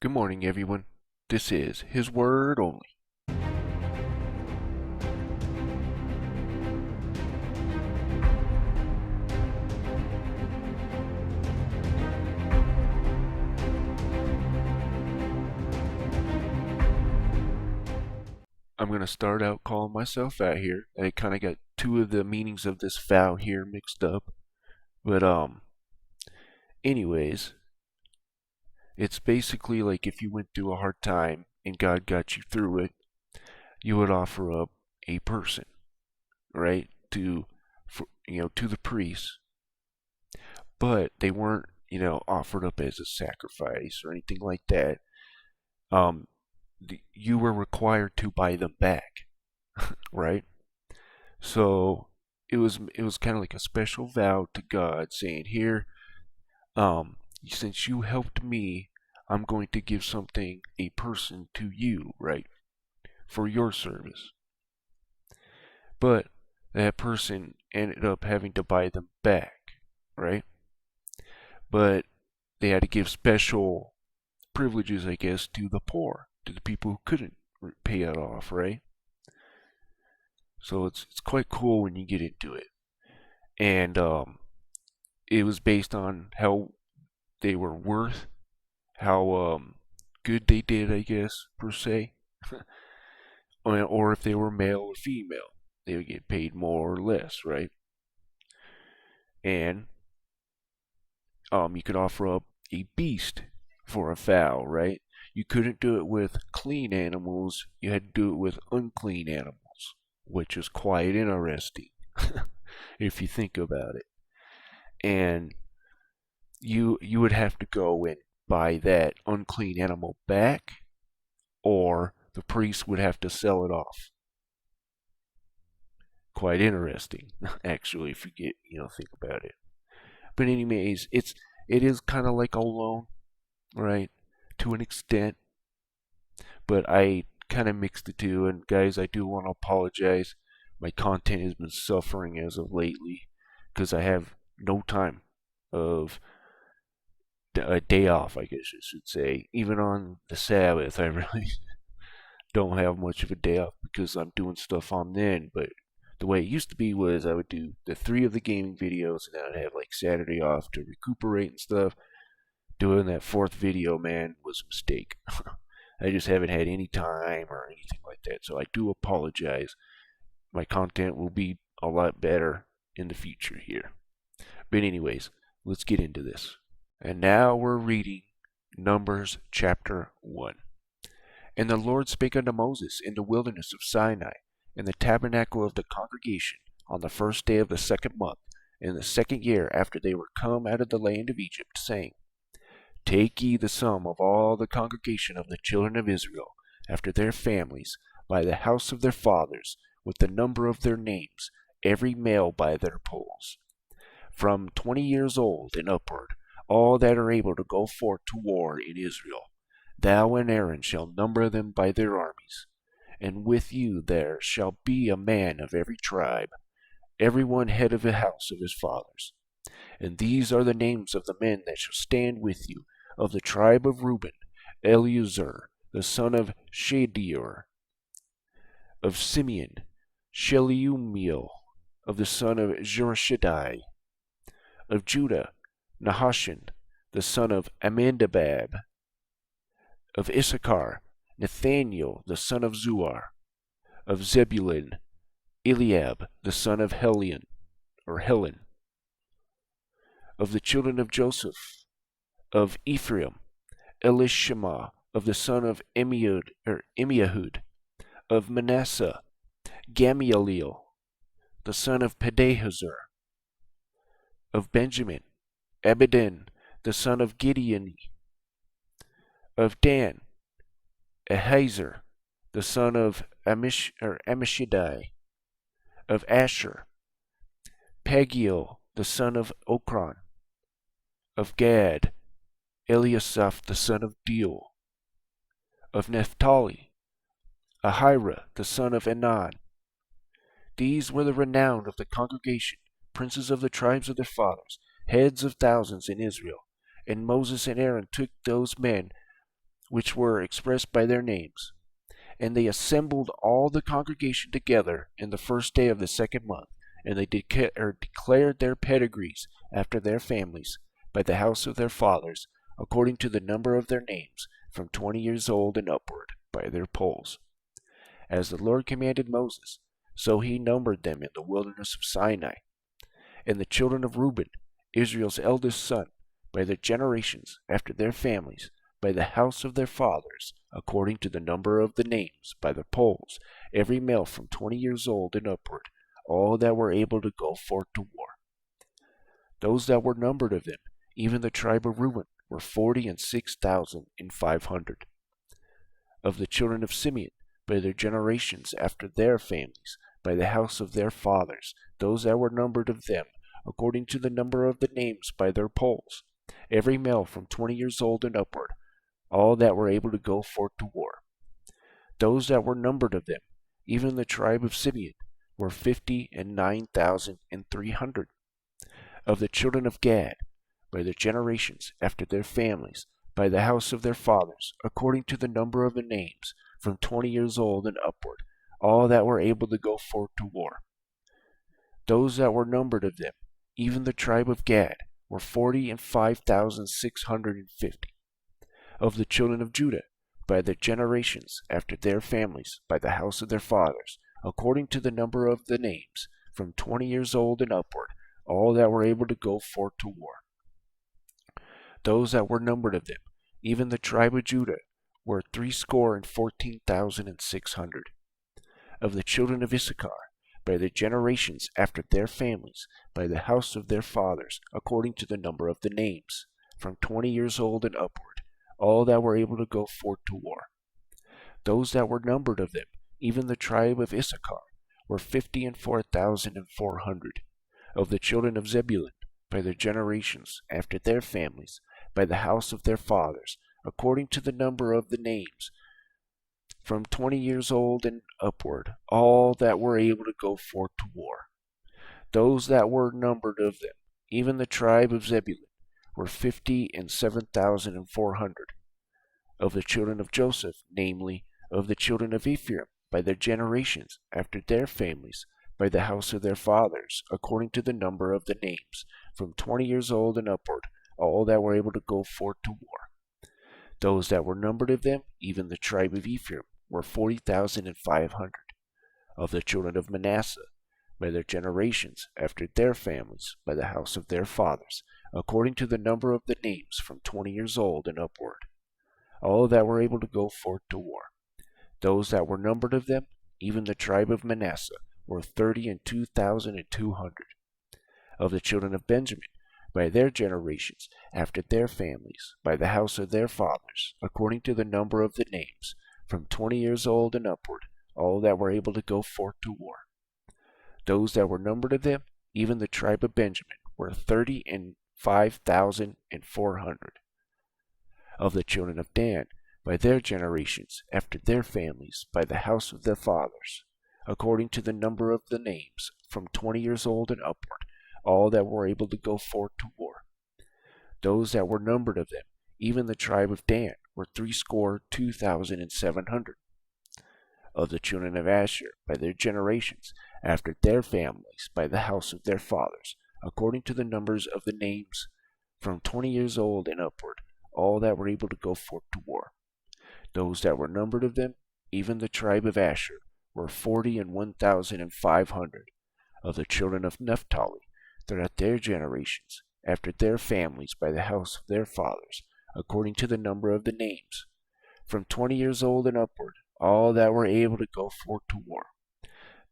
Good morning, everyone. This is His Word Only. I'm going to start out calling myself out here. I kind of got two of the meanings of this vow here mixed up. But, anyways, it's basically like if you went through a hard time and God got you through it, you would offer up a person, right? To the priest. But they weren't, offered up as a sacrifice or anything like that. Um, you were required to buy them back, right? So it was kind of like a special vow to God, saying, "Here, since you helped me, I'm going to give a person to you, right, for your service." But that person ended up having to buy them back, right? But they had to give special privileges, I guess, to the poor, to the people who couldn't pay it off, right? So it's quite cool when you get into it. And it was based on how they were worth, how good they did, I guess, per se, or if they were male or female, they would get paid more or less, right? And you could offer up a beast for a fowl, right? You couldn't do it with clean animals, you had to do it with unclean animals, which is quite interesting if you think about it. And you would have to go and buy that unclean animal back, or the priest would have to sell it off. Quite interesting, actually, if you think about it. But anyways, it is kind of like a loan, right? To an extent, but I kind of mixed the two. And guys, I do want to apologize. My content has been suffering as of lately because I have no time of a day off, I guess I should say. Even on the Sabbath, I really don't have much of a day off because I'm doing stuff on then. But the way it used to be was I would do the three of the gaming videos, and then I'd have like Saturday off to recuperate and stuff. Doing that fourth video, man, was a mistake. I just haven't had any time or anything like that, so I do apologize. My content will be a lot better in the future here. But anyways, let's get into this. And now we're reading Numbers chapter 1. And the Lord spake unto Moses in the wilderness of Sinai, in the tabernacle of the congregation, on the first day of the second month, in the second year after they were come out of the land of Egypt, saying, Take ye the sum of all the congregation of the children of Israel, after their families, by the house of their fathers, with the number of their names, every male by their polls, from 20 years old and upward, all that are able to go forth to war in Israel. Thou and Aaron shall number them by their armies. And with you there shall be a man of every tribe, every one head of the house of his fathers. And these are the names of the men that shall stand with you. Of the tribe of Reuben, Eleazar, the son of Shedeur. Of Simeon, Shelumiel, of the son of Jorshaddai. Of Judah, Nahashon, the son of Amminadab. Of Issachar, Nathaniel, the son of Zuar. Of Zebulun, Eliab, the son of Helen. Of the children of Joseph, of Ephraim, Elishama, of the son of Amiahud. Of Manasseh, Gamaliel, the son of Pedahzur. Of Benjamin, Abidan, the son of Gideoni. Of Dan, Ahiezer, the son of Ammishaddai. Of Asher, Pagiel, the son of Okran. Of Gad, Eliasaph, the son of Deuel. Of Naphtali, Ahira, the son of Enan. These were the renown of the congregation, princes of the tribes of their fathers, heads of thousands in Israel. And Moses and Aaron took those men which were expressed by their names. And they assembled all the congregation together in the first day of the second month, and they declared their pedigrees after their families, by the house of their fathers, according to the number of their names, from 20 years old and upward, by their polls. As the Lord commanded Moses, so he numbered them in the wilderness of Sinai. And the children of Reuben, Israel's eldest son, by their generations, after their families, by the house of their fathers, according to the number of the names, by their polls, every male from 20 years old and upward, all that were able to go forth to war. Those that were numbered of them, even the tribe of Reuben, were 46,500. Of the children of Simeon, by their generations, after their families, by the house of their fathers, those that were numbered of them, according to the number of the names, by their polls, every male from 20 years old and upward, all that were able to go forth to war. Those that were numbered of them, even the tribe of Simeon, were 59,300. Of the children of Gad, by their generations, after their families, by the house of their fathers, according to the number of the names, from 20 years old and upward, all that were able to go forth to war. Those that were numbered of them, even the tribe of Gad, were 45,650. Of the children of Judah, by their generations, after their families, by the house of their fathers, according to the number of the names, from 20 years old and upward, all that were able to go forth to war. Those that were numbered of them, even the tribe of Judah, were 314,600. Of the children of Issachar, by their generations, after their families, by the house of their fathers, according to the number of the names, from 20 years old and upward, all that were able to go forth to war. Those that were numbered of them, even the tribe of Issachar, were 54,400. Of the children of Zebulun, by their generations, after their families, by the house of their fathers, according to the number of the names, from 20 years old and upward, all that were able to go forth to war. Those that were numbered of them, even the tribe of Zebulun, were 57,400. Of the children of Joseph, namely, of the children of Ephraim, by their generations, after their families, by the house of their fathers, according to the number of the names, from 20 years old and upward, all that were able to go forth to war. Those that were numbered of them, even the tribe of Ephraim, were 40,500. Of the children of Manasseh, by their generations, after their families, by the house of their fathers, according to the number of the names, from 20 years old and upward, all that were able to go forth to war. Those that were numbered of them, even the tribe of Manasseh, were 32,200. Of the children of Benjamin, by their generations, after their families, by the house of their fathers, according to the number of the names, from 20 years old and upward, all that were able to go forth to war. Those that were numbered of them, even the tribe of Benjamin, were 35,400. Of the children of Dan, by their generations, after their families, by the house of their fathers, according to the number of the names, from 20 years old and upward, all that were able to go forth to war. Those that were numbered of them, even the tribe of Dan, were 62,700. Of the children of Asher, by their generations, after their families, by the house of their fathers, according to the numbers of the names, from 20 years old and upward, all that were able to go forth to war. Those that were numbered of them, even the tribe of Asher, were 41,500. Of the children of Naphtali, throughout their generations, after their families, by the house of their fathers, according to the number of the names, from 20 years old and upward, all that were able to go forth to war.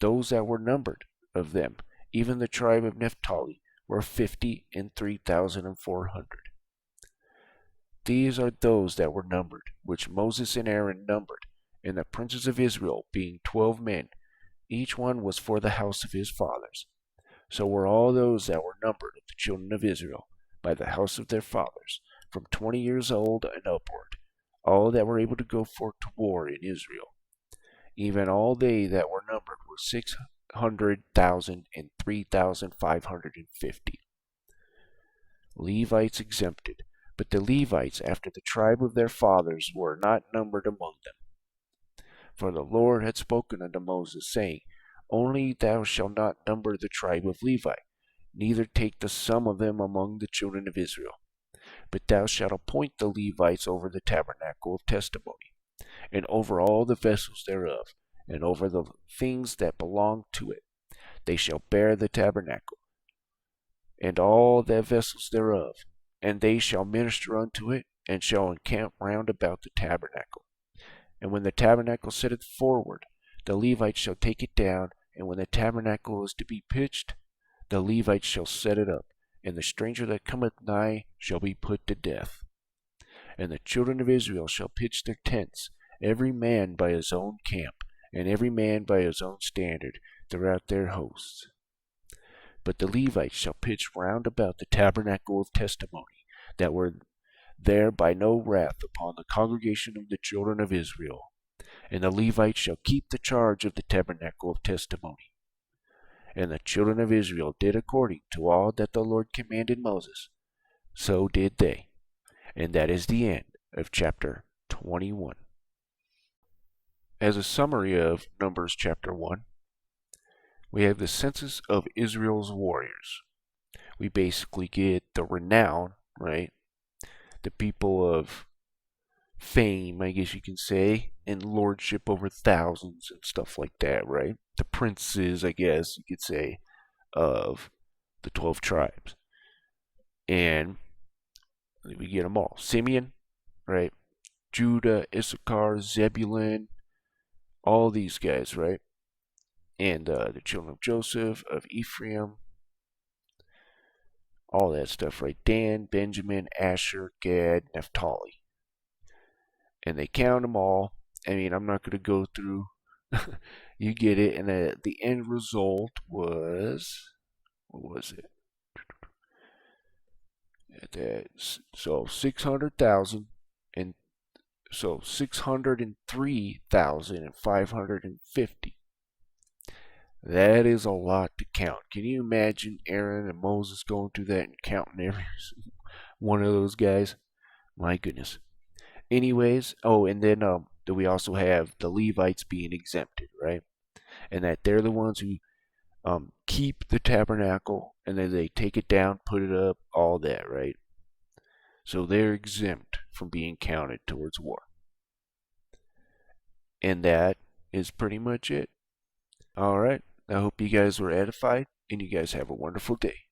Those that were numbered of them, even the tribe of Naphtali, were 53,400. These are those that were numbered, which Moses and Aaron numbered, and the princes of Israel, being 12 men, each one was for the house of his fathers. So were all those that were numbered of the children of Israel, by the house of their fathers, from 20 years old and upward, all that were able to go forth to war in Israel. Even all they that were numbered were 600,003,550. Levites exempted, But the Levites, after the tribe of their fathers, were not numbered among them. For the Lord had spoken unto Moses, saying, Only thou shalt not number the tribe of Levi, neither take the sum of them among the children of Israel. But thou shalt appoint the Levites over the tabernacle of testimony, and over all the vessels thereof, and over the things that belong to it. They shall bear the tabernacle, and all the vessels thereof, and they shall minister unto it, and shall encamp round about the tabernacle. And when the tabernacle sitteth forward, the Levites shall take it down, and when the tabernacle is to be pitched, the Levites shall set it up, and the stranger that cometh nigh shall be put to death. And the children of Israel shall pitch their tents, every man by his own camp, and every man by his own standard, throughout their hosts. But the Levites shall pitch round about the tabernacle of testimony, that were there by no wrath upon the congregation of the children of Israel. And the Levites shall keep the charge of the tabernacle of testimony. And the children of Israel did according to all that the Lord commanded Moses. So did they. And that is the end of chapter 21. As a summary of Numbers chapter 1, we have the census of Israel's warriors. We basically get the renown, right? The people of fame, I guess you can say, and lordship over thousands and stuff like that, right? The princes, I guess you could say, of the 12 tribes. And we get them all. Simeon, right? Judah, Issachar, Zebulun, all these guys, right? And the children of Joseph, of Ephraim, all that stuff, right? Dan, Benjamin, Asher, Gad, Naphtali. And they count them all. I mean, I'm not going to go through. You get it. And the end result was, what was it? So 600,000 and so 603,550. That is a lot to count. Can you imagine Aaron and Moses going through that and counting every one of those guys? My goodness. Anyways, and then we also have the Levites being exempted, right? And that they're the ones who keep the tabernacle, and then they take it down, put it up, all that, right? So they're exempt from being counted towards war. And that is pretty much it. All right. I hope you guys were edified, and you guys have a wonderful day.